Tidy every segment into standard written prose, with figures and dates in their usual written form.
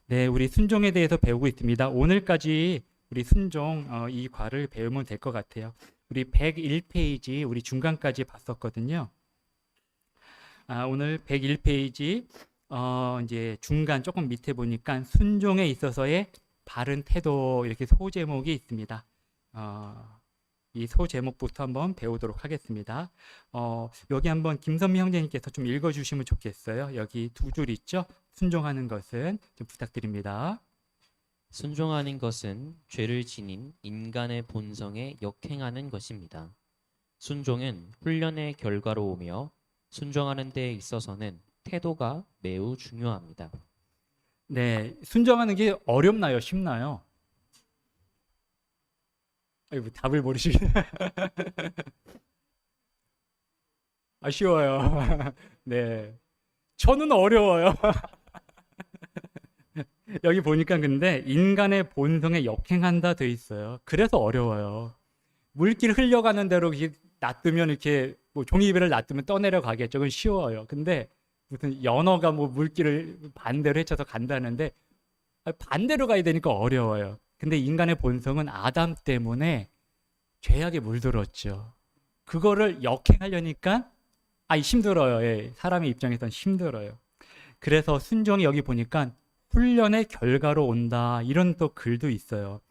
네, 우리 순종에 대해서 배우고 있습니다. 오늘까지 우리 순종 이 과를 배우면 될 것 같아요. 우리 101페이지 우리 중간까지 봤었거든요. 오늘 101페이지 이제 중간 조금 밑에 보니까 순종에 있어서의 바른 태도 이렇게 소제목이 있습니다. 이 소제목부터 한번 배우도록 하겠습니다. 여기 한번 김선미 형제님께서 좀 읽어주시면 좋겠어요. 여기 두 줄 있죠? 순종하는 것은 좀 부탁드립니다. 순종하는 것은 죄를 지닌 인간의 본성에 역행하는 것입니다. 순종은 훈련의 결과로 오며 순종하는 데 있어서는 태도가 매우 중요합니다. 네, 순종하는 게 어렵나요? 쉽나요? 아이고, 답을 모르시겠네. 쉬워요. 네, 저는 어려워요. 여기 보니까 근데 인간의 본성에 역행한다 돼 있어요. 그래서 어려워요. 물길 흘려가는 대로 이렇게 놔두면 이렇게 뭐 종이배를 놔두면 떠내려 가겠죠. 그건 쉬워요. 근데 무슨 연어가 뭐 물길을 반대로 헤쳐서 간다는데 반대로 가야 되니까 어려워요. 근데 인간의 본성은 아담 때문에 죄악에 물들었죠. 그거를 역행하려니까 힘들어요. 예, 사람의 입장에선 힘들어요. 그래서 순종이 여기 보니까 훈련의 결과로 온다. 이런 또 글도 있어요.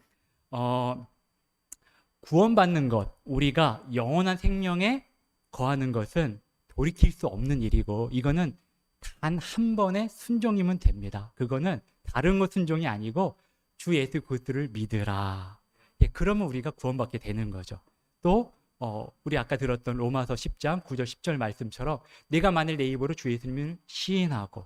구원받는 것, 우리가 영원한 생명에 거하는 것은 돌이킬 수 없는 일이고 이거는 단 한 번의 순종이면 됩니다. 그거는 다른 것 순종이 아니고 주 예수 그리스도를 믿으라. 예, 그러면 우리가 구원받게 되는 거죠. 또 우리 아까 들었던 로마서 10장 9절 10절 말씀처럼 내가 만일 내 입으로 주 예수님을 시인하고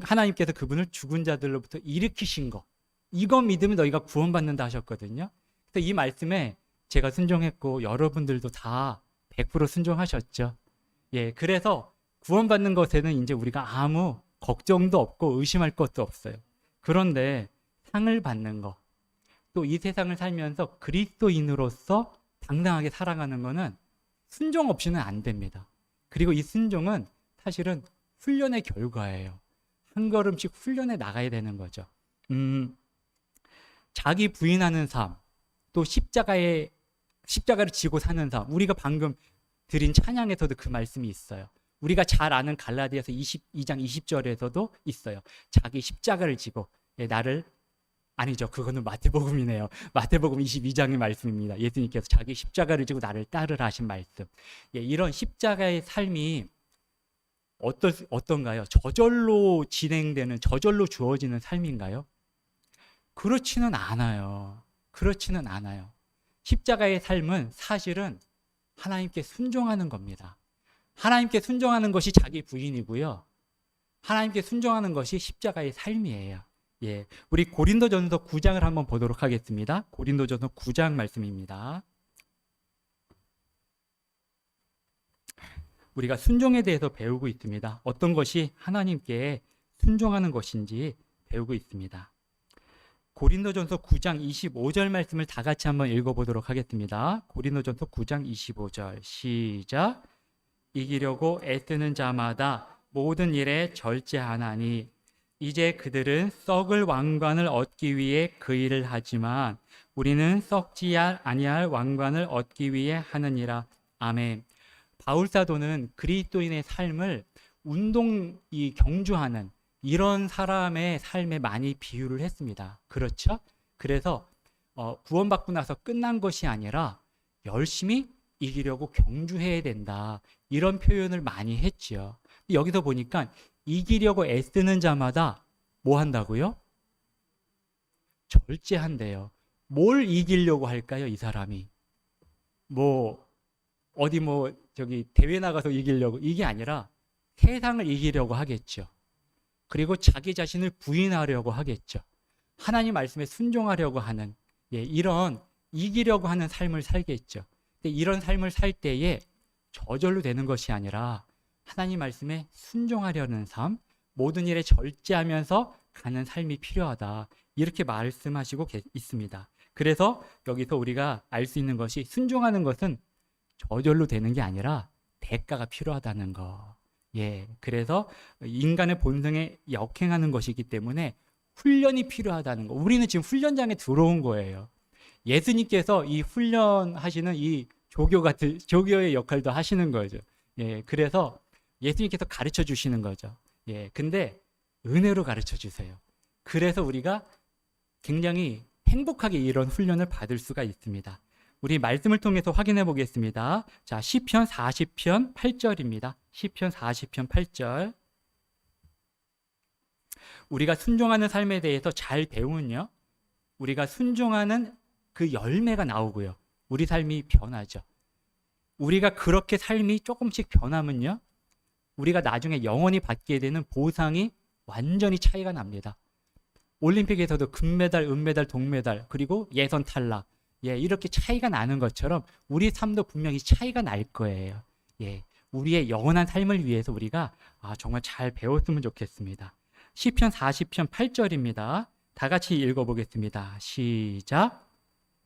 하나님께서 그분을 죽은 자들로부터 일으키신 거, 이거 믿으면 너희가 구원받는다 하셨거든요. 그래서 이 말씀에 제가 순종했고 여러분들도 다 100% 순종하셨죠. 예, 그래서 구원받는 것에는 이제 우리가 아무 걱정도 없고 의심할 것도 없어요. 그런데 상을 받는 거, 또 이 세상을 살면서 그리스도인으로서 당당하게 살아가는 거는 순종 없이는 안 됩니다. 그리고 이 순종은 사실은 훈련의 결과예요. 한 걸음씩 훈련해 나가야 되는 거죠. 자기 부인하는 삶, 또 십자가를 지고 사는 삶. 우리가 방금 드린 찬양에서도 그 말씀이 있어요. 우리가 잘 아는 갈라디아서 22장 20절에서도 있어요. 자기 십자가를 지고 나를 아니죠. 그거는 마태복음이네요. 마태복음 22장의 말씀입니다. 예수님께서 자기 십자가를 지고 나를 따르라 하신 말씀. 이런 십자가의 삶이 어떤가요? 저절로 진행되는, 저절로 주어지는 삶인가요? 그렇지는 않아요. 그렇지는 않아요. 십자가의 삶은 사실은 하나님께 순종하는 겁니다. 하나님께 순종하는 것이 자기 부인이고요. 하나님께 순종하는 것이 십자가의 삶이에요. 예, 우리 고린도전서 9장을 한번 보도록 하겠습니다. 고린도전서 9장 말씀입니다. 우리가 순종에 대해서 배우고 있습니다. 어떤 것이 하나님께 순종하는 것인지 배우고 있습니다. 고린도전서 9장 25절 말씀을 다 같이 한번 읽어보도록 하겠습니다. 고린도전서 9장 25절 시작. 이기려고 애쓰는 자마다 모든 일에 절제하나니 이제 그들은 썩을 왕관을 얻기 위해 그 일을 하지만 우리는 썩지 아니할 왕관을 얻기 위해 하느니라. 아멘. 바울 사도는 그리스도인의 삶을 운동이 경주하는 이런 사람의 삶에 많이 비유를 했습니다. 그렇죠? 그래서 구원받고 나서 끝난 것이 아니라 열심히 이기려고 경주해야 된다. 이런 표현을 많이 했죠. 여기서 보니까 이기려고 애쓰는 자마다 뭐 한다고요? 절제한대요. 뭘 이기려고 할까요, 이 사람이? 저기 대회 나가서 이기려고, 이게 아니라 세상을 이기려고 하겠죠. 그리고 자기 자신을 부인하려고 하겠죠. 하나님 말씀에 순종하려고 하는 이런 이기려고 하는 삶을 살겠죠. 근데 이런 삶을 살 때에 저절로 되는 것이 아니라 하나님 말씀에 순종하려는 삶, 모든 일에 절제하면서 가는 삶이 필요하다. 이렇게 말씀하시고 있습니다. 그래서 여기서 우리가 알 수 있는 것이 순종하는 것은 저절로 되는 게 아니라 대가가 필요하다는 거. 그래서 인간의 본성에 역행하는 것이기 때문에 훈련이 필요하다는 거. 우리는 지금 훈련장에 들어온 거예요. 예수님께서 이 훈련하시는 이 조교의 역할도 하시는 거죠. 예, 그래서 예수님께서 가르쳐 주시는 거죠. 예, 근데 은혜로 가르쳐 주세요. 그래서 우리가 굉장히 행복하게 이런 훈련을 받을 수가 있습니다. 우리 말씀을 통해서 확인해 보겠습니다. 자, 시편 40편 8절입니다. 시편 40편 8절. 우리가 순종하는 삶에 대해서 잘 배우면요, 우리가 순종하는 그 열매가 나오고요, 우리 삶이 변하죠. 우리가 그렇게 삶이 조금씩 변하면요, 우리가 나중에 영원히 받게 되는 보상이 완전히 차이가 납니다. 올림픽에서도 금메달, 은메달, 동메달, 그리고 예선 탈락, 예, 이렇게 차이가 나는 것처럼 우리 삶도 분명히 차이가 날 거예요. 예, 우리의 영원한 삶을 위해서 우리가 정말 잘 배웠으면 좋겠습니다. 시편 40편 8절입니다. 다 같이 읽어보겠습니다. 시작.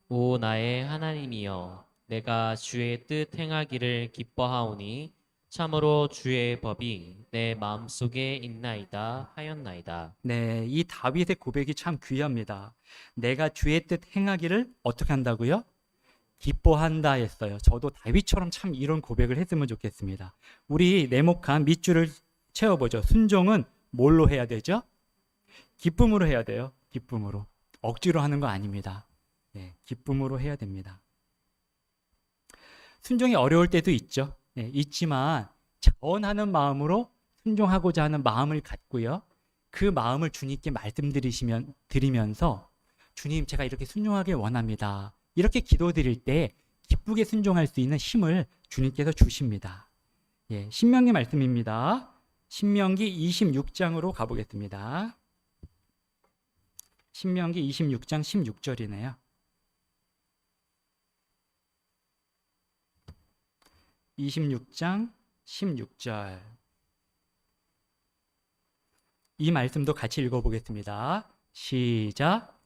오 나의 하나님이여, 내가 주의 뜻 행하기를 기뻐하오니 참으로 주의 법이 내 마음속에 있나이다 하였나이다. 네, 이 다윗의 고백이 참 귀합니다. 내가 주의 뜻 행하기를 어떻게 한다고요? 기뻐한다 했어요. 저도 다윗처럼 참 이런 고백을 했으면 좋겠습니다. 우리 네모칸 밑줄을 채워보죠. 순종은 뭘로 해야 되죠? 기쁨으로 해야 돼요. 기쁨으로. 억지로 하는 거 아닙니다. 네, 기쁨으로 해야 됩니다. 순종이 어려울 때도 있죠. 네, 있지만 자원하는 마음으로 순종하고자 하는 마음을 갖고요, 그 마음을 주님께 드리면서 주님, 제가 이렇게 순종하길 원합니다, 이렇게 기도드릴 때 기쁘게 순종할 수 있는 힘을 주님께서 주십니다. 예, 신명기 말씀입니다. 신명기 26장으로 가보겠습니다. 신명기 26장 16절이네요. 26장 16절. 이 말씀도 같이 읽어보겠습니다. 시작.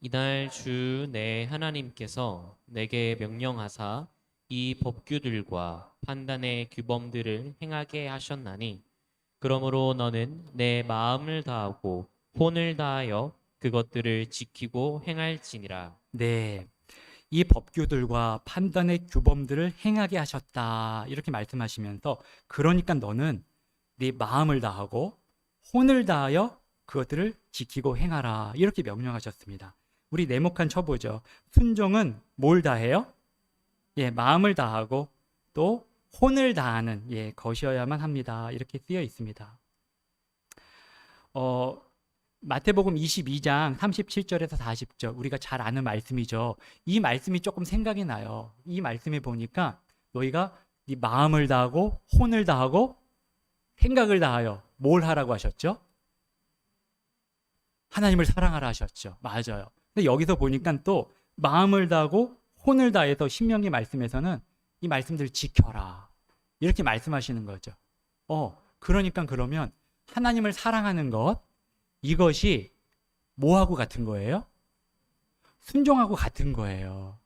이날 주 내 하나님께서 내게 명령하사 이 법규들과 판단의 규범들을 행하게 하셨나니 그러므로 너는 내 마음을 다하고 혼을 다하여 그것들을 지키고 행할지니라. 네, 이 법규들과 판단의 규범들을 행하게 하셨다, 이렇게 말씀하시면서, 그러니까 너는 네 마음을 다하고 혼을 다하여 그것들을 지키고 행하라, 이렇게 명령하셨습니다. 우리 네모칸 쳐보죠. 순종은 뭘 다해요? 예, 마음을 다하고 또 혼을 다하는, 예, 것이어야만 합니다, 이렇게 쓰여 있습니다. 마태복음 22장 37절에서 40절, 우리가 잘 아는 말씀이죠. 이 말씀이 조금 생각이 나요. 이 말씀에 보니까 너희가 네 마음을 다하고 혼을 다하고 생각을 다하여 뭘 하라고 하셨죠? 하나님을 사랑하라 하셨죠. 맞아요. 근데 여기서 보니까 또 마음을 다하고 혼을 다해서 신명기 말씀에서는 이 말씀들을 지켜라, 이렇게 말씀하시는 거죠. 그러니까 그러면 하나님을 사랑하는 것, 이것이 뭐하고 같은 거예요? 순종하고 같은 거예요.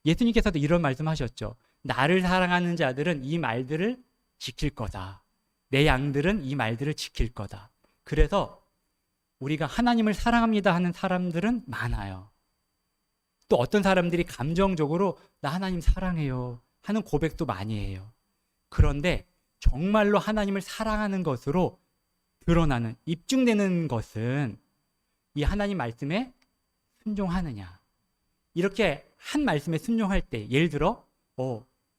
예수님께서도 이런 말씀하셨죠. 나를 사랑하는 자들은 이 말들을 지킬 거다. 내 양들은 이 말들을 지킬 거다. 그래서 우리가 하나님을 사랑합니다 하는 사람들은 많아요. 또 어떤 사람들이 감정적으로 나 하나님 사랑해요 하는 고백도 많이 해요. 그런데 정말로 하나님을 사랑하는 것으로 드러나는, 입증되는 것은 이 하나님 말씀에 순종하느냐. 이렇게 한 말씀에 순종할 때, 예를 들어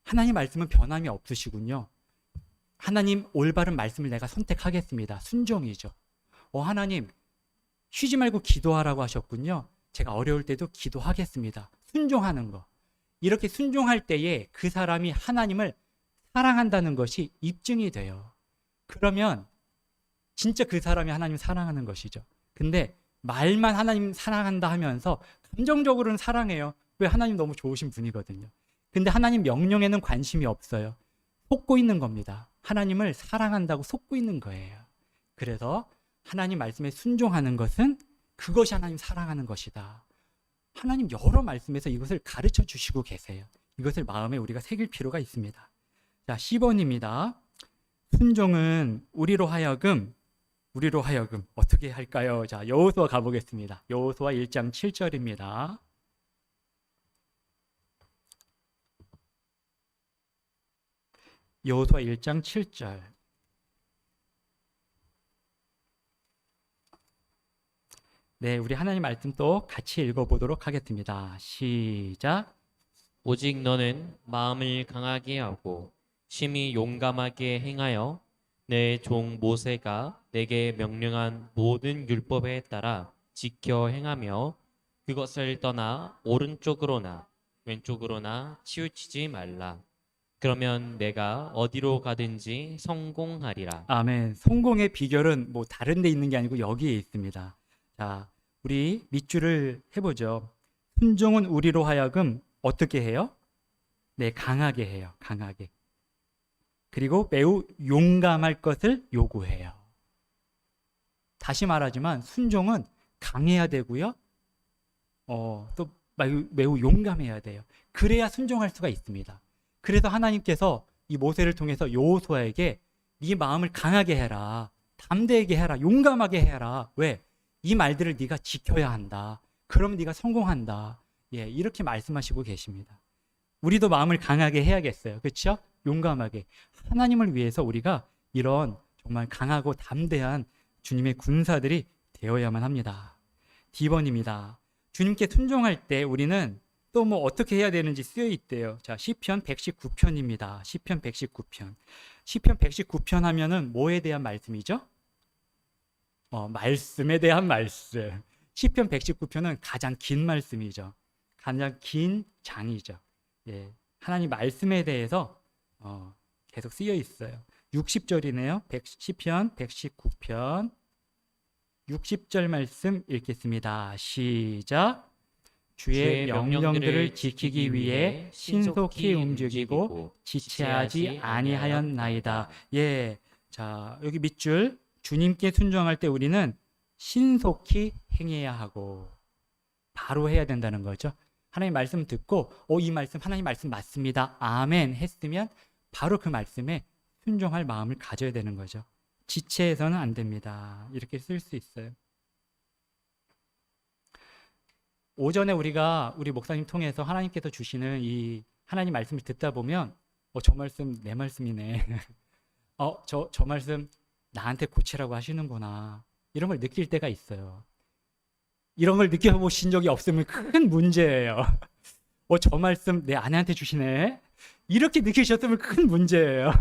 하나님 말씀은 변함이 없으시군요. 하나님 올바른 말씀을 내가 선택하겠습니다. 순종이죠. 하나님 쉬지 말고 기도하라고 하셨군요. 제가 어려울 때도 기도하겠습니다. 순종하는 거. 이렇게 순종할 때에 그 사람이 하나님을 사랑한다는 것이 입증이 돼요. 그러면 진짜 그 사람이 하나님 사랑하는 것이죠. 근데 말만 하나님 사랑한다 하면서 감정적으로는 사랑해요. 왜? 하나님 너무 좋으신 분이거든요. 근데 하나님 명령에는 관심이 없어요. 속고 있는 겁니다. 하나님을 사랑한다고 속고 있는 거예요. 그래서 하나님 말씀에 순종하는 것은 그것이 하나님 사랑하는 것이다. 하나님 여러 말씀에서 이것을 가르쳐 주시고 계세요. 이것을 마음에 우리가 새길 필요가 있습니다. 자, 10번입니다. 순종은 우리로 하여금 우리로 하여금 어떻게 할까요? 자, 여호수아 가보겠습니다. 여호수아 1장 7절입니다. 여호수아 1장 7절. 네, 우리 하나님 말씀 또 같이 읽어보도록 하겠습니다. 시작. 오직 너는 마음을 강하게 하고 심히 용감하게 행하여 내 종 모세가 내게 명령한 모든 율법에 따라 지켜 행하며 그것을 떠나 오른쪽으로나 왼쪽으로나 치우치지 말라. 그러면 내가 어디로 가든지 성공하리라. 아멘. 성공의 비결은 뭐 다른 데 있는 게 아니고 여기에 있습니다. 자, 우리 밑줄을 해보죠. 순종은 우리로 하여금 어떻게 해요? 네, 강하게 해요. 강하게. 그리고 매우 용감할 것을 요구해요. 다시 말하지만 순종은 강해야 되고요. 또 매우 용감해야 돼요. 그래야 순종할 수가 있습니다. 그래서 하나님께서 이 모세를 통해서 여호수아에게 네 마음을 강하게 해라. 담대하게 해라. 용감하게 해라. 왜? 이 말들을 네가 지켜야 한다. 그럼 네가 성공한다. 예, 이렇게 말씀하시고 계십니다. 우리도 마음을 강하게 해야겠어요. 그렇죠? 용감하게. 하나님을 위해서 우리가 이런 정말 강하고 담대한 주님의 군사들이 되어야만 합니다. D번입니다. 주님께 순종할 때 우리는 또 뭐 어떻게 해야 되는지 쓰여 있대요. 자, 시편 119편입니다. 시편 119편. 시편 119편 하면은 뭐에 대한 말씀이죠? 말씀에 대한 말씀. 시편 119편은 가장 긴 말씀이죠. 가장 긴 장이죠. 예, 하나님 말씀에 대해서 계속 쓰여 있어요. 60절이네요. 시편 119편 60절 말씀 읽겠습니다. 시작. 주의 명령들을 지키기 위해 신속히 움직이고 지체하지 아니하였나이다. 예, 자, 여기 밑줄. 주님께 순종할 때 우리는 신속히 행해야 하고 바로 해야 된다는 거죠. 하나님 말씀 듣고 이 말씀 하나님 말씀 맞습니다. 아멘 했으면 바로 그 말씀에 순종할 마음을 가져야 되는 거죠. 지체해서는 안 됩니다. 이렇게 쓸 수 있어요. 오전에 우리 목사님 통해서 하나님께서 주시는 이 하나님 말씀을 듣다 보면 저 말씀 내 말씀이네. 저 말씀 나한테 고치라고 하시는구나. 이런 걸 느낄 때가 있어요. 이런 걸 느껴보신 적이 없으면 큰 문제예요. 저 말씀 내 아내한테 주시네. 이렇게 느끼셨으면 큰 문제예요.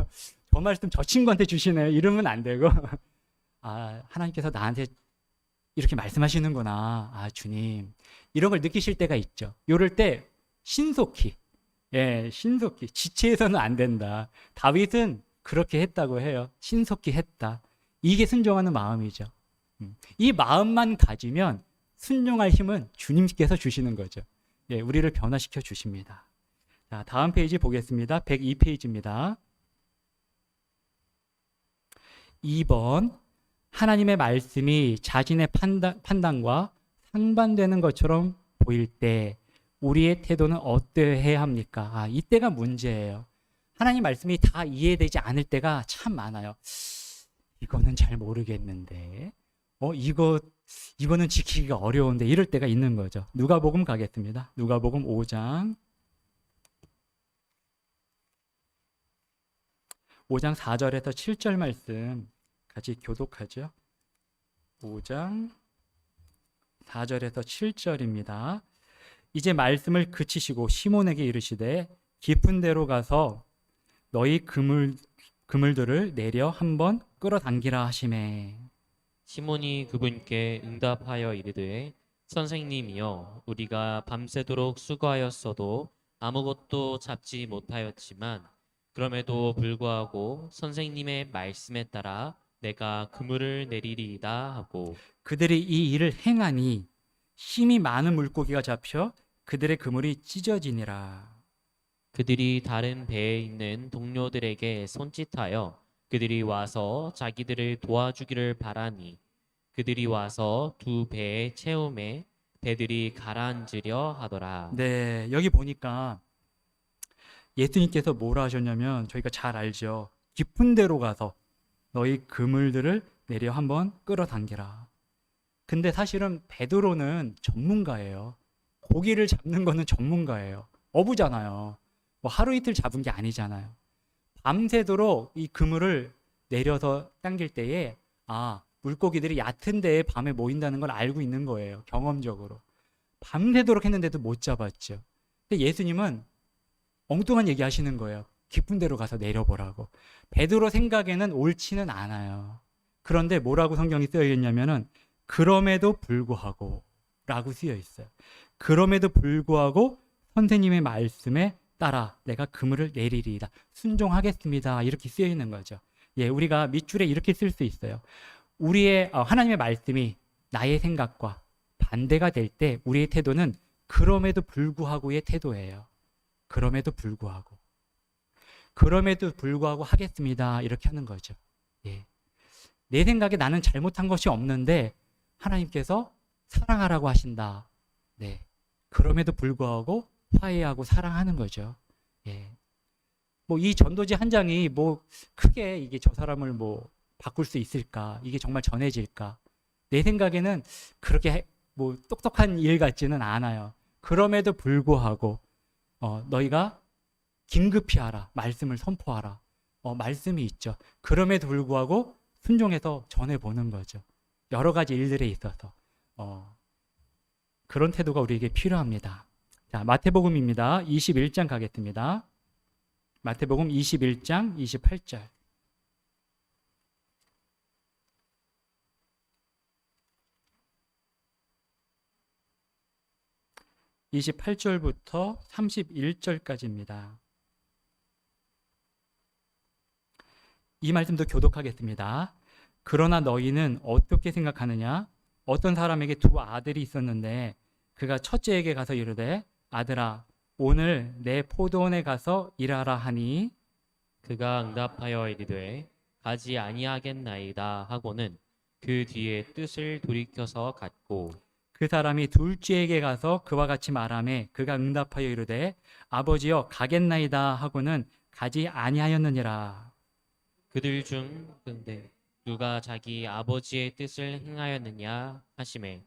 저 말씀 저 친구한테 주시네. 이러면 안 되고 하나님께서 나한테 이렇게 말씀하시는구나. 주님. 이런 걸 느끼실 때가 있죠. 이럴 때 신속히 지체해서는 안 된다. 다윗은 그렇게 했다고 해요. 신속히 했다. 이게 순종하는 마음이죠. 이 마음만 가지면 순종할 힘은 주님께서 주시는 거죠. 예, 우리를 변화시켜 주십니다. 자, 다음 페이지 보겠습니다. 102페이지입니다. 2번. 하나님의 말씀이 자신의 판단과 상반되는 것처럼 보일 때 우리의 태도는 어떠해야 합니까? 이때가 문제예요. 하나님 말씀이 다 이해되지 않을 때가 참 많아요. 이거는 잘 모르겠는데, 이거는 지키기가 어려운데 이럴 때가 있는 거죠. 누가복음 가겠습니다. 누가복음 5장 4절에서 7절 말씀 같이 교독하죠. 5장 4절에서 7절입니다. 이제 말씀을 그치시고 시몬에게 이르시되 깊은 데로 가서 너희 그물들을 내려 한번 끌어당기라 하시매. 시몬이 그분께 응답하여 이르되 선생님이여 우리가 밤새도록 수고하였어도 아무것도 잡지 못하였지만 그럼에도 불구하고 선생님의 말씀에 따라 내가 그물을 내리리이다 하고 그들이 이 일을 행하니 힘이 많은 물고기가 잡혀 그들의 그물이 찢어지니라. 그들이 다른 배에 있는 동료들에게 손짓하여 그들이 와서 자기들을 도와주기를 바라니 그들이 와서 두 배의 채움에 배들이 가라앉으려 하더라. 네, 여기 보니까 예수님께서 뭐라 하셨냐면 저희가 잘 알죠. 깊은 데로 가서 너희 그물들을 내려 한번 끌어당기라. 근데 사실은 베드로는 전문가예요. 고기를 잡는 거는 전문가예요. 어부잖아요. 뭐 하루 이틀 잡은 게 아니잖아요. 밤새도록 이 그물을 내려서 당길 때에 물고기들이 얕은 데에 밤에 모인다는 걸 알고 있는 거예요. 경험적으로. 밤새도록 했는데도 못 잡았죠. 근데 예수님은 엉뚱한 얘기 하시는 거예요. 깊은 데로 가서 내려보라고. 베드로 생각에는 옳지는 않아요. 그런데 뭐라고 성경이 쓰여 있냐면은 그럼에도 불구하고 라고 쓰여 있어요. 그럼에도 불구하고 선생님의 말씀에 따라 내가 그물을 내리리이다. 순종하겠습니다. 이렇게 쓰여 있는 거죠. 예, 우리가 밑줄에 이렇게 쓸 수 있어요. 우리의 하나님의 말씀이 나의 생각과 반대가 될 때 우리의 태도는 그럼에도 불구하고의 태도예요. 그럼에도 불구하고. 그럼에도 불구하고 하겠습니다. 이렇게 하는 거죠. 예. 내 생각에 나는 잘못한 것이 없는데 하나님께서 사랑하라고 하신다. 네. 그럼에도 불구하고 화해하고 사랑하는 거죠. 예. 뭐 이 전도지 한 장이 뭐 크게 이게 저 사람을 뭐 바꿀 수 있을까? 이게 정말 전해질까? 내 생각에는 그렇게 뭐 똑똑한 일 같지는 않아요. 그럼에도 불구하고 너희가 긴급히 하라. 말씀을 선포하라. 말씀이 있죠. 그럼에도 불구하고 순종해서 전해보는 거죠. 여러 가지 일들에 있어서 그런 태도가 우리에게 필요합니다. 자, 마태복음입니다. 21장 가겠습니다. 마태복음 21장 28절. 28절부터 31절까지입니다. 이 말씀도 교독하겠습니다. 그러나 너희는 어떻게 생각하느냐? 어떤 사람에게 두 아들이 있었는데 그가 첫째에게 가서 이르되 아들아 오늘 내 포도원에 가서 일하라 하니 그가 응답하여 이르되 가지 아니하겠나이다 하고는 그 뒤에 뜻을 돌이켜서 갔고 그 사람이 둘째에게 가서 그와 같이 말하매 그가 응답하여 이르되 아버지여 가겠나이다 하고는 가지 아니하였느니라. 그들 중 근데 누가 자기 아버지의 뜻을 행하였느냐 하시매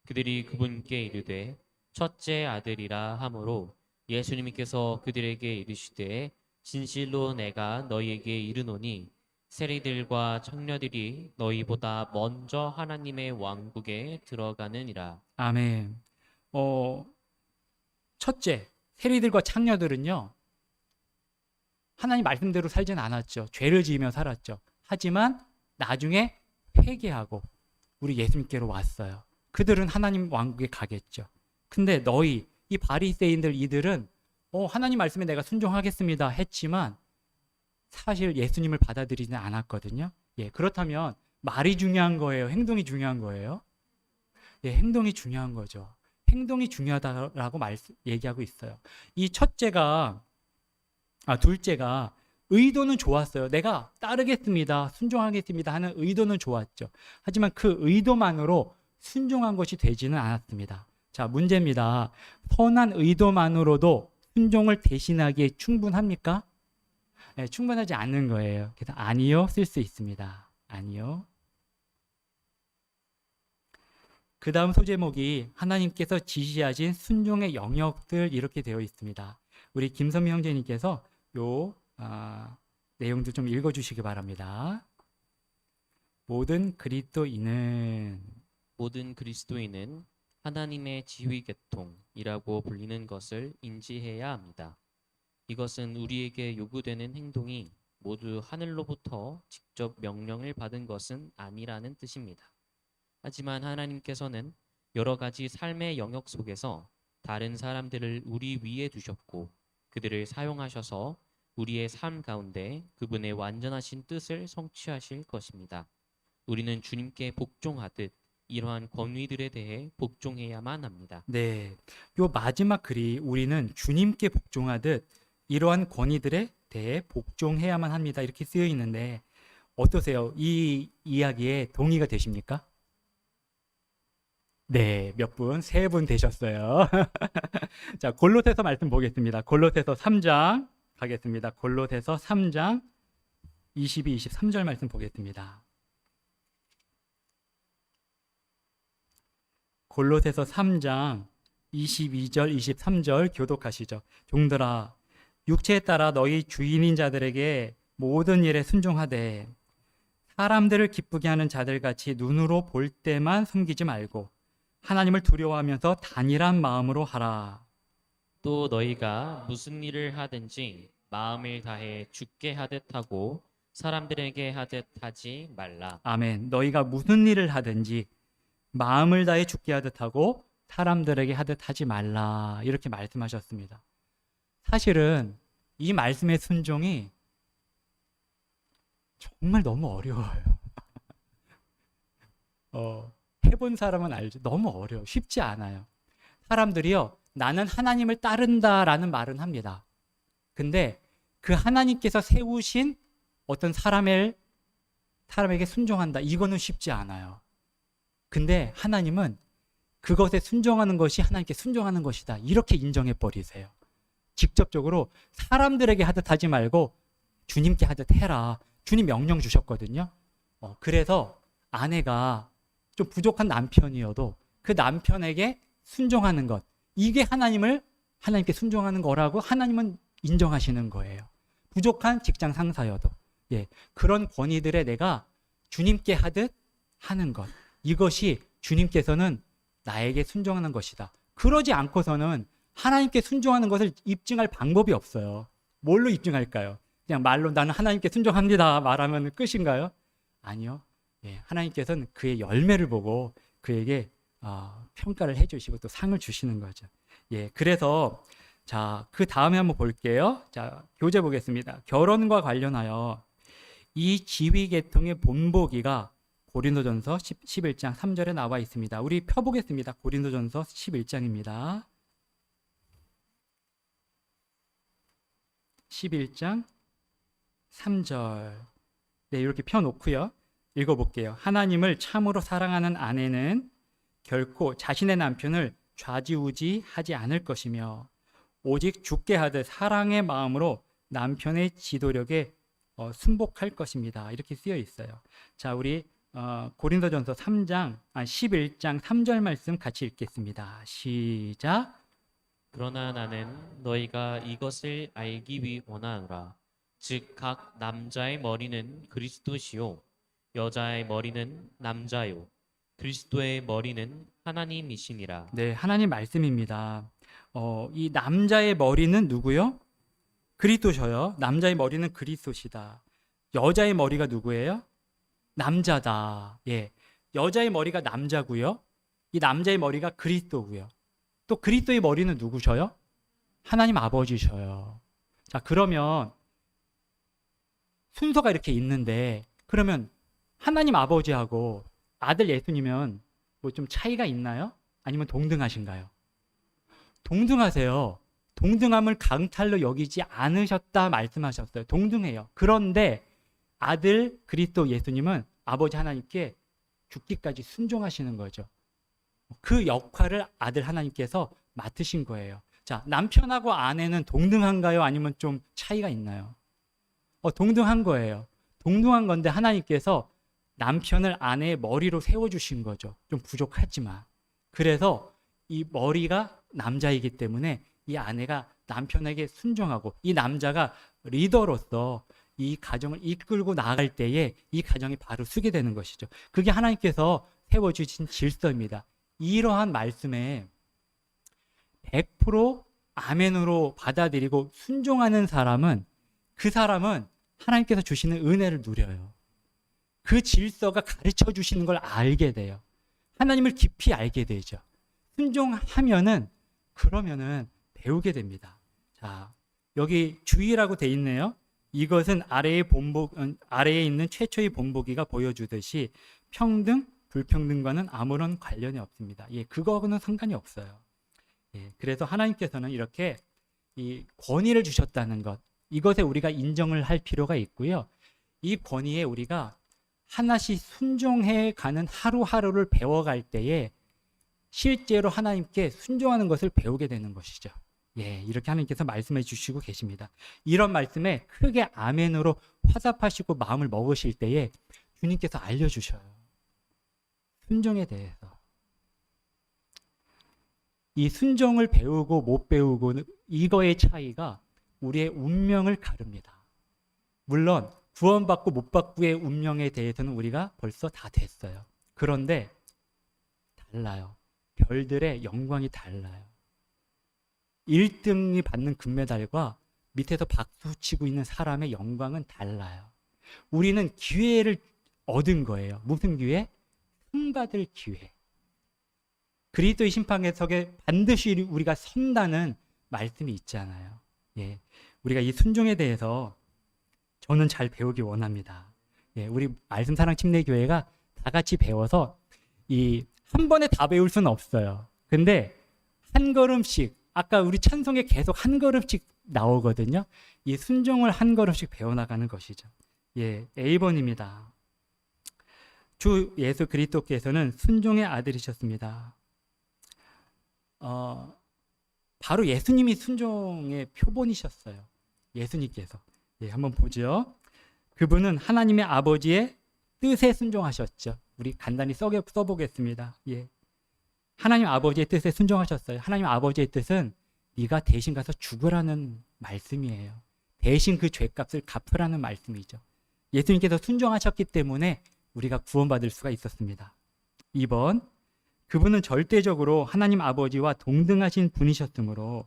그들이 그분께 이르되 첫째 아들이라 하므로 예수님께서 그들에게 이르시되 진실로 내가 너희에게 이르노니 세리들과 청년들이 너희보다 먼저 하나님의 왕국에 들어가느니라. 아멘. 첫째, 세리들과 창녀들은요, 하나님 말씀대로 살진 않았죠. 죄를 지으며 살았죠. 하지만 나중에 회개하고 우리 예수님께로 왔어요. 그들은 하나님 왕국에 가겠죠. 근데 너희, 이 바리새인들 이들은 하나님 말씀에 내가 순종하겠습니다 했지만 사실 예수님을 받아들이지는 않았거든요. 예, 그렇다면 말이 중요한 거예요? 행동이 중요한 거예요? 예, 행동이 중요한 거죠. 행동이 중요하다라고 얘기하고 있어요. 이 둘째가 의도는 좋았어요. 내가 따르겠습니다. 순종하겠습니다 하는 의도는 좋았죠. 하지만 그 의도만으로 순종한 것이 되지는 않았습니다. 자, 문제입니다. 선한 의도만으로도 순종을 대신하기에 충분합니까? 네, 충분하지 않는 거예요. 그래서 아니요 쓸 수 있습니다. 아니요. 그 다음 소제목이 하나님께서 지시하신 순종의 영역들 이렇게 되어 있습니다. 우리 김선미 형제님께서 요 내용도 좀 읽어주시기 바랍니다. 모든 그리스도인은 하나님의 지휘 계통이라고 불리는 것을 인지해야 합니다. 이것은 우리에게 요구되는 행동이 모두 하늘로부터 직접 명령을 받은 것은 아니라는 뜻입니다. 하지만 하나님께서는 여러 가지 삶의 영역 속에서 다른 사람들을 우리 위에 두셨고 그들을 사용하셔서 우리의 삶 가운데 그분의 완전하신 뜻을 성취하실 것입니다. 우리는 주님께 복종하듯 이러한 권위들에 대해 복종해야만 합니다. 네, 요 마지막 글이 우리는 주님께 복종하듯 이러한 권위들에 대해 복종해야만 합니다. 이렇게 쓰여 있는데 어떠세요? 이 이야기에 동의가 되십니까? 네, 몇 분? 3분 되셨어요. 자, 골로새서 말씀 보겠습니다. 골로새서 3장 가겠습니다. 골로새서 3장 22, 23절 말씀 보겠습니다. 골로새서 3장 22절, 23절 교독하시죠. 종들아, 육체에 따라 너희 주인인 자들에게 모든 일에 순종하되 사람들을 기쁘게 하는 자들같이 눈으로 볼 때만 섬기지 말고 하나님을 두려워하면서 단일한 마음으로 하라. 또 너희가 무슨 일을 하든지 마음을 다해 주께 하듯 하고 사람들에게 하듯 하지 말라. 아멘. 너희가 무슨 일을 하든지 마음을 다해 죽게 하듯 하고 사람들에게 하듯 하지 말라. 이렇게 말씀하셨습니다. 사실은 이 말씀의 순종이 정말 너무 어려워요. 해본 사람은 알죠. 너무 어려워. 쉽지 않아요. 사람들이요, 나는 하나님을 따른다라는 말은 합니다. 근데 그 하나님께서 세우신 어떤 사람에게 순종한다. 이거는 쉽지 않아요. 근데 하나님은 그것에 순종하는 것이 하나님께 순종하는 것이다. 이렇게 인정해 버리세요. 직접적으로 사람들에게 하듯 하지 말고 주님께 하듯 해라. 주님 명령 주셨거든요. 그래서 아내가 좀 부족한 남편이어도 그 남편에게 순종하는 것, 이게 하나님께 순종하는 거라고 하나님은 인정하시는 거예요. 부족한 직장 상사여도 그런 권위들에 내가 주님께 하듯 하는 것, 이것이 주님께서는 나에게 순종하는 것이다. 그러지 않고서는 하나님께 순종하는 것을 입증할 방법이 없어요. 뭘로 입증할까요? 그냥 말로 나는 하나님께 순종합니다 말하면 끝인가요? 아니요. 하나님께서는 그의 열매를 보고 그에게 평가를 해주시고 또 상을 주시는 거죠. 그래서 자, 그 다음에 한번 볼게요. 자, 교재 보겠습니다. 결혼과 관련하여 이 지위계통의 본보기가 고린도전서 11장 3절에 나와 있습니다. 우리 펴보겠습니다. 고린도전서 11장입니다. 11장 3절. 이렇게 펴놓고요. 읽어볼게요. 하나님을 참으로 사랑하는 아내는 결코 자신의 남편을 좌지우지하지 않을 것이며 오직 죽게 하듯 사랑의 마음으로 남편의 지도력에 순복할 것입니다. 이렇게 쓰여 있어요. 자, 우리 고린도전서 11장 3절 말씀 같이 읽겠습니다. 시작. 그러나 나는 너희가 이것을 알기 원하노라. 즉 각 남자의 머리는 그리스도시요 여자의 머리는 남자요 그리스도의 머리는 하나님이시니라. 네, 하나님 말씀입니다. 이 남자의 머리는 누구요? 그리스도셔요. 남자의 머리는 그리스도시다. 여자의 머리가 누구예요? 남자다. 여자의 머리가 남자고요. 이 남자의 머리가 그리스도고요. 또 그리스도의 머리는 누구셔요? 하나님 아버지셔요. 자, 그러면 순서가 이렇게 있는데 그러면 하나님 아버지하고 아들 예수님은 뭐 좀 차이가 있나요? 아니면 동등하신가요? 동등하세요. 동등함을 강탈로 여기지 않으셨다 말씀하셨어요. 동등해요. 그런데 아들 그리스도 예수님은 아버지 하나님께 죽기까지 순종하시는 거죠. 그 역할을 아들 하나님께서 맡으신 거예요. 자, 남편하고 아내는 동등한가요? 아니면 좀 차이가 있나요? 동등한 거예요. 동등한 건데 하나님께서 남편을 아내의 머리로 세워주신 거죠. 좀 부족하지만. 그래서 이 머리가 남자이기 때문에 이 아내가 남편에게 순종하고 이 남자가 리더로서 이 가정을 이끌고 나아갈 때에 이 가정이 바로 서게 되는 것이죠. 그게 하나님께서 세워주신 질서입니다. 이러한 말씀에 100% 아멘으로 받아들이고 순종하는 사람은 그 사람은 하나님께서 주시는 은혜를 누려요. 그 질서가 가르쳐 주시는 걸 알게 돼요. 하나님을 깊이 알게 되죠. 순종하면은 그러면은 배우게 됩니다. 자, 여기 주의라고 돼 있네요. 이것은 아래에 있는 최초의 본보기가 보여주듯이 평등, 불평등과는 아무런 관련이 없습니다. 그거하고는 상관이 없어요. 그래서 하나님께서는 이렇게 이 권위를 주셨다는 것, 이것에 우리가 인정을 할 필요가 있고요. 이 권위에 우리가 하나씩 순종해 가는 하루하루를 배워갈 때에 실제로 하나님께 순종하는 것을 배우게 되는 것이죠. 이렇게 하나님께서 말씀해 주시고 계십니다. 이런 말씀에 크게 아멘으로 화답하시고 마음을 먹으실 때에 주님께서 알려주셔요. 순종에 대해서. 이 순종을 배우고 못 배우고 이거의 차이가 우리의 운명을 가릅니다. 물론 구원받고 못 받고의 운명에 대해서는 우리가 벌써 다 됐어요. 그런데 달라요. 별들의 영광이 달라요. 1등이 받는 금메달과 밑에서 박수 치고 있는 사람의 영광은 달라요. 우리는 기회를 얻은 거예요. 무슨 기회? 상 받을 기회. 그리스도의 심판석에 반드시 우리가 선다는 말씀이 있잖아요. 예, 우리가 이 순종에 대해서 저는 잘 배우기 원합니다. 예, 우리 말씀 사랑 침례교회가 다 같이 배워서 이 한 번에 다 배울 수는 없어요. 근데 한 걸음씩, 아까 우리 찬송에 계속 한 걸음씩 나오거든요. 이 순종을 한 걸음씩 배워나가는 것이죠. 예, A번입니다. 주 예수 그리스도께서는 순종의 아들이셨습니다. 바로 예수님이 순종의 표본이셨어요. 예수님께서. 예, 한번 보죠. 그분은 하나님의 아버지의 뜻에 순종하셨죠. 우리 간단히 써보겠습니다. 예. 하나님 아버지의 뜻에 순종하셨어요. 하나님 아버지의 뜻은 네가 대신 가서 죽으라는 말씀이에요. 대신 그 죄값을 갚으라는 말씀이죠. 예수님께서 순종하셨기 때문에 우리가 구원받을 수가 있었습니다. 2번, 그분은 절대적으로 하나님 아버지와 동등하신 분이셨으므로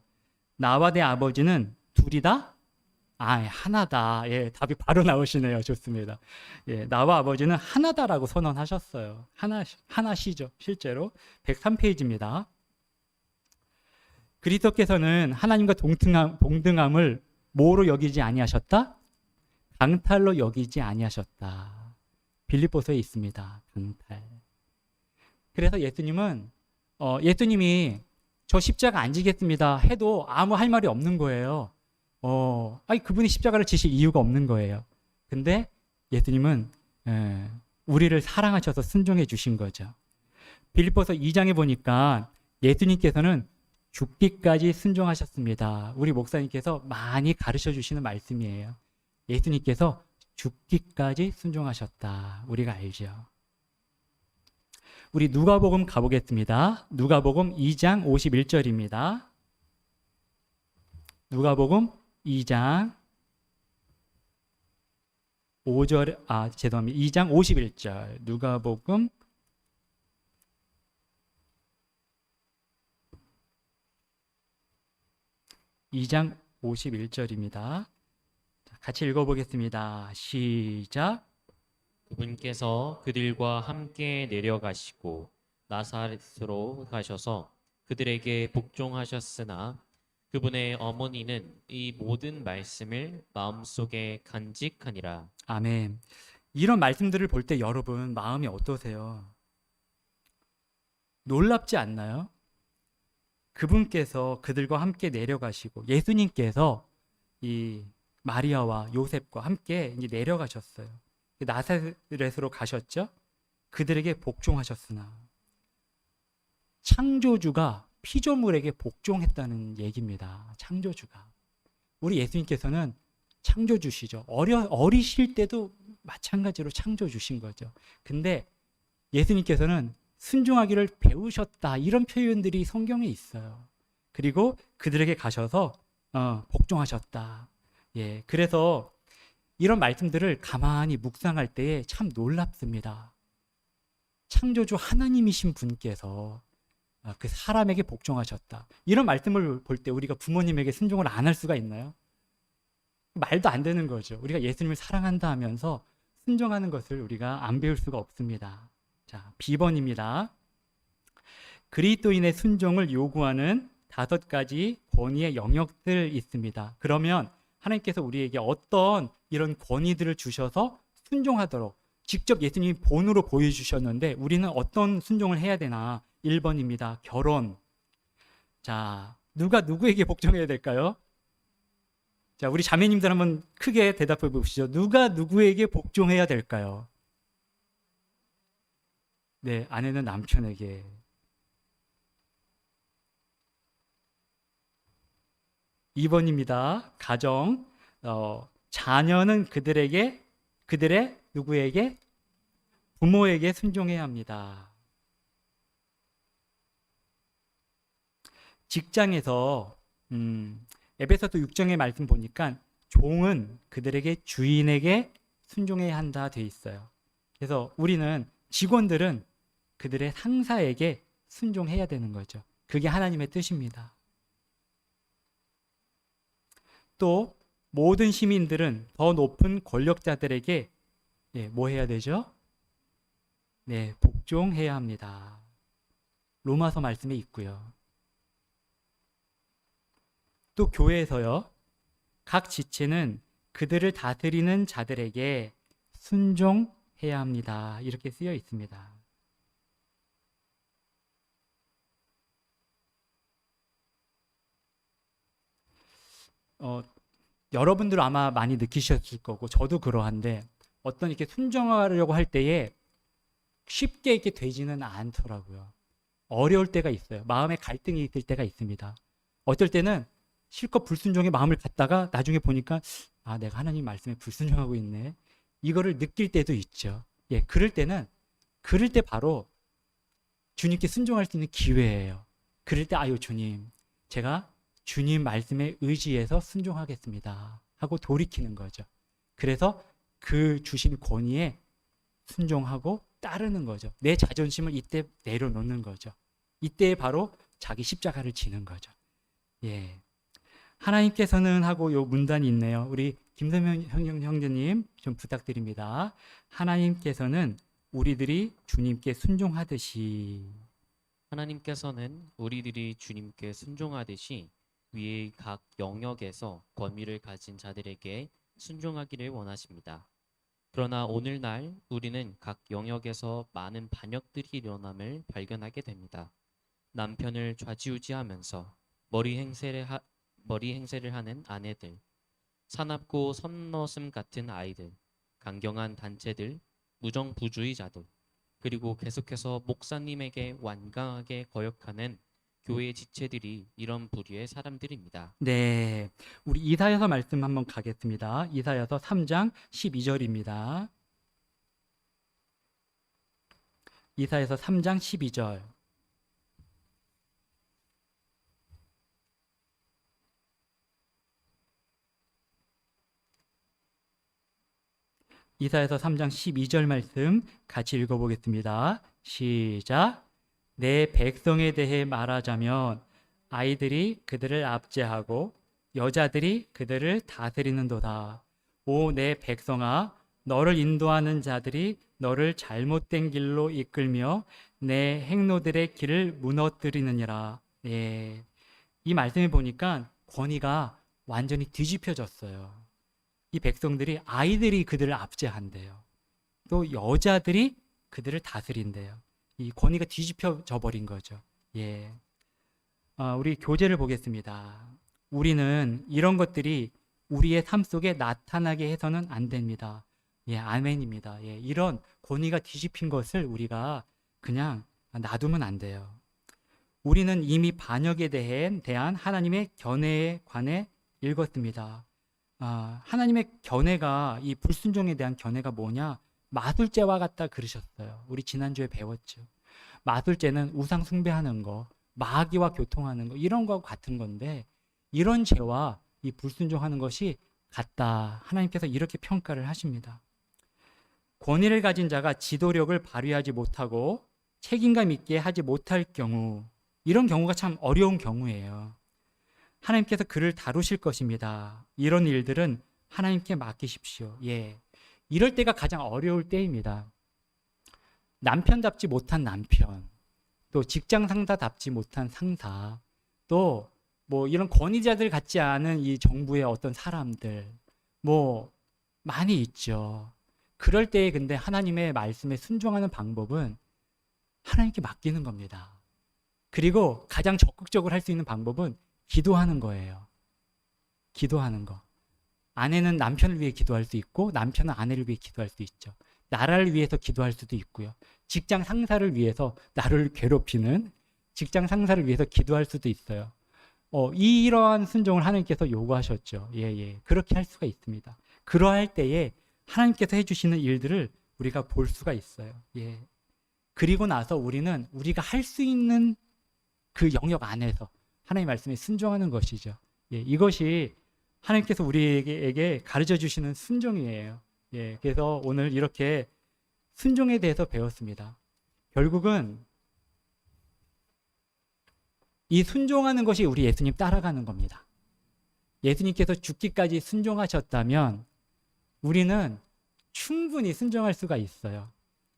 나와 내 아버지는 둘이다? 하나다. 예, 답이 바로 나오시네요. 좋습니다. 예, 나와 아버지는 하나다라고 선언하셨어요. 하나시죠. 실제로 103페이지입니다. 그리스도께서는 하나님과 동등함을 뭐로 여기지 아니하셨다? 강탈로 여기지 아니하셨다. 빌립보서에 있습니다. 강탈. 그래서 예수님이 저 십자가 안 지겠습니다 해도 아무 할 말이 없는 거예요. 그분이 십자가를 지실 이유가 없는 거예요. 근데 예수님은 우리를 사랑하셔서 순종해 주신 거죠. 빌립보서 2장에 보니까 예수님께서는 죽기까지 순종하셨습니다. 우리 목사님께서 많이 가르쳐 주시는 말씀이에요. 예수님께서 죽기까지 순종하셨다. 우리가 알죠. 우리 누가복음 가보겠습니다. 누가복음 2장 51절입니다. 누가복음 2장 2장 51절. 누가복음 2장 51절입니다. 같이 읽어보겠습니다. 시작. 그분께서 그들과 함께 내려가시고 나사렛으로 가셔서 그들에게 복종하셨으나 그분의 어머니는 이 모든 말씀을 마음속에 간직하니라. 아멘. 이런 말씀들을 볼 때 여러분 마음이 어떠세요? 놀랍지 않나요? 그분께서 그들과 함께 내려가시고 예수님께서 이 마리아와 요셉과 함께 이제 내려가셨어요. 나사렛으로 가셨죠. 그들에게 복종하셨으나 창조주가 피조물에게 복종했다는 얘기입니다. 창조주가. 우리 예수님께서는 창조주시죠. 어리실 때도 마찬가지로 창조주신 거죠. 근데 예수님께서는 순종하기를 배우셨다. 이런 표현들이 성경에 있어요. 그리고 그들에게 가셔서 복종하셨다. 예, 그래서 이런 말씀들을 가만히 묵상할 때에 참 놀랍습니다. 창조주 하나님이신 분께서 그 사람에게 복종하셨다. 이런 말씀을 볼 때 우리가 부모님에게 순종을 안 할 수가 있나요? 말도 안 되는 거죠. 우리가 예수님을 사랑한다 하면서 순종하는 것을 우리가 안 배울 수가 없습니다. 자, B번입니다. 그리스도인의 순종을 요구하는 5가지 권위의 영역들 있습니다. 그러면 하나님께서 우리에게 어떤 이런 권위들을 주셔서 순종하도록 직접 예수님이 본으로 보여주셨는데 우리는 어떤 순종을 해야 되나? 1번입니다. 결혼. 자, 누가 누구에게 복종해야 될까요? 자, 우리 자매님들 한번 크게 대답해 보시죠. 누가 누구에게 복종해야 될까요? 네, 아내는 남편에게. (2번입니다) 가정. 자녀는 그들의 누구에게? 부모에게 순종해야 합니다. 직장에서 에베소서 6장의 말씀 보니까 종은 그들에게 주인에게 순종해야 한다 돼 있어요. 그래서 우리는 직원들은 그들의 상사에게 순종해야 되는 거죠. 그게 하나님의 뜻입니다. 또 모든 시민들은 더 높은 권력자들에게 뭐 해야 되죠? 네, 복종해야 합니다. 로마서 말씀에 있고요. 또 교회에서요. 각 지체는 그들을 다스리는 자들에게 순종해야 합니다. 이렇게 쓰여 있습니다. 여러분들 아마 많이 느끼셨을 거고 저도 그러한데 어떤 이렇게 순종하려고 할 때에 쉽게 이렇게 되지는 않더라고요. 어려울 때가 있어요. 마음에 갈등이 있을 때가 있습니다. 어떨 때는 실컷 불순종의 마음을 갖다가 나중에 보니까 내가 하나님 말씀에 불순종하고 있네. 이거를 느낄 때도 있죠. 예, 그럴 때 바로 주님께 순종할 수 있는 기회예요. 그럴 때 주님, 제가 주님 말씀에 의지해서 순종하겠습니다 하고 돌이키는 거죠. 그래서 그 주신 권위에 순종하고 따르는 거죠. 내 자존심을 이때 내려놓는 거죠. 이때 바로 자기 십자가를 지는 거죠. 예. 하나님께서는 하고 요 문단이 있네요. 우리 김선명 형제님 좀 부탁드립니다. 하나님께서는 우리들이 주님께 순종하듯이 하나님께서는 우리들이 주님께 순종하듯이 위의 각 영역에서 권위를 가진 자들에게 순종하기를 원하십니다. 그러나 오늘날 우리는 각 영역에서 많은 반역들이 일어남을 발견하게 됩니다. 남편을 좌지우지하면서 머리 행세를 하는 아내들, 사납고 선너슴 같은 아이들, 강경한 단체들, 무정부주의자들, 그리고 계속해서 목사님에게 완강하게 거역하는 교회의 지체들이 이런 부류의 사람들입니다. 네, 우리 이사야서 말씀 한번 가겠습니다. 이사야서 3장 12절입니다. 이사야서 3장 12절. 이사야서 3장 12절 말씀 같이 읽어보겠습니다. 시작. 내 백성에 대해 말하자면 아이들이 그들을 압제하고 여자들이 그들을 다스리는도다. 오 내 백성아, 너를 인도하는 자들이 너를 잘못된 길로 이끌며 내 행로들의 길을 무너뜨리느니라. 예. 이 말씀을 보니까 권위가 완전히 뒤집혀졌어요. 이 백성들이 아이들이 그들을 압제한대요. 또 여자들이 그들을 다스린대요. 이 권위가 뒤집혀져 버린 거죠. 예. 우리 교재를 보겠습니다. 우리는 이런 것들이 우리의 삶 속에 나타나게 해서는 안 됩니다. 예, 아멘입니다. 예, 이런 권위가 뒤집힌 것을 우리가 그냥 놔두면 안 돼요. 우리는 이미 반역에 대한 하나님의 견해에 관해 읽었습니다. 하나님의 견해가, 이 불순종에 대한 견해가 뭐냐? 마술죄와 같다 그러셨어요. 우리 지난주에 배웠죠. 마술죄는 우상 숭배하는 거, 마귀와 교통하는 거, 이런 거 같은 건데, 이런 죄와 이 불순종하는 것이 같다. 하나님께서 이렇게 평가를 하십니다. 권위를 가진 자가 지도력을 발휘하지 못하고 책임감 있게 하지 못할 경우, 이런 경우가 참 어려운 경우예요. 하나님께서 그를 다루실 것입니다. 이런 일들은 하나님께 맡기십시오. 예. 이럴 때가 가장 어려울 때입니다. 남편답지 못한 남편, 또 직장 상사답지 못한 상사, 또 뭐 이런 권위자들 같지 않은 이 정부의 어떤 사람들, 뭐 많이 있죠. 그럴 때에 근데 하나님의 말씀에 순종하는 방법은 하나님께 맡기는 겁니다. 그리고 가장 적극적으로 할 수 있는 방법은 기도하는 거예요. 기도하는 거. 아내는 남편을 위해 기도할 수 있고 남편은 아내를 위해 기도할 수 있죠. 나라를 위해서 기도할 수도 있고요. 직장 상사를 위해서 나를 괴롭히는 직장 상사를 위해서 기도할 수도 있어요. 이러한 순종을 하나님께서 요구하셨죠. 예. 그렇게 할 수가 있습니다. 그러할 때에 하나님께서 해주시는 일들을 우리가 볼 수가 있어요. 예. 그리고 나서 우리는 우리가 할 수 있는 그 영역 안에서 하나님 말씀에 순종하는 것이죠. 예, 이것이 하나님께서 우리에게 가르쳐 주시는 순종이에요. 예, 그래서 오늘 이렇게 순종에 대해서 배웠습니다. 결국은 이 순종하는 것이 우리 예수님 따라가는 겁니다. 예수님께서 죽기까지 순종하셨다면 우리는 충분히 순종할 수가 있어요.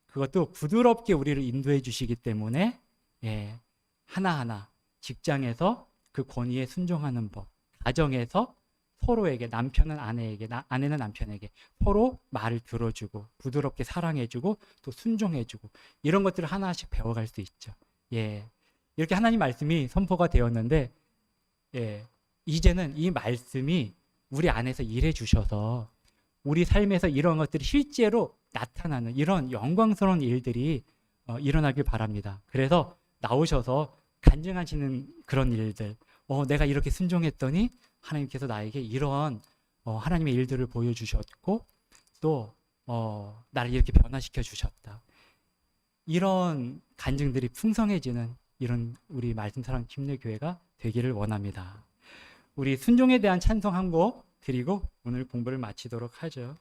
그것도 부드럽게 우리를 인도해 주시기 때문에 예, 하나하나 직장에서 그 권위에 순종하는 법, 가정에서 서로에게, 남편은 아내에게, 아내는 남편에게 서로 말을 들어주고 부드럽게 사랑해주고 또 순종해주고 이런 것들을 하나씩 배워갈 수 있죠. 예, 이렇게 하나님 말씀이 선포가 되었는데 예, 이제는 이 말씀이 우리 안에서 일해 주셔서 우리 삶에서 이런 것들이 실제로 나타나는 이런 영광스러운 일들이 일어나길 바랍니다. 그래서 나오셔서 간증하시는 그런 일들, 내가 이렇게 순종했더니 하나님께서 나에게 이런 하나님의 일들을 보여주셨고 또 나를 이렇게 변화시켜 주셨다. 이런 간증들이 풍성해지는 이런 우리 말씀사랑 침례교회가 되기를 원합니다. 우리 순종에 대한 찬송 한 곡 드리고 오늘 공부를 마치도록 하죠.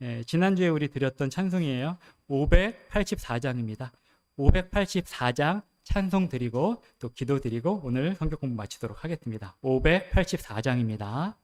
예, 지난주에 우리 드렸던 찬송이에요. 584장입니다. 584장 찬송 드리고 또 기도 드리고 오늘 성경 공부 마치도록 하겠습니다. 584장입니다.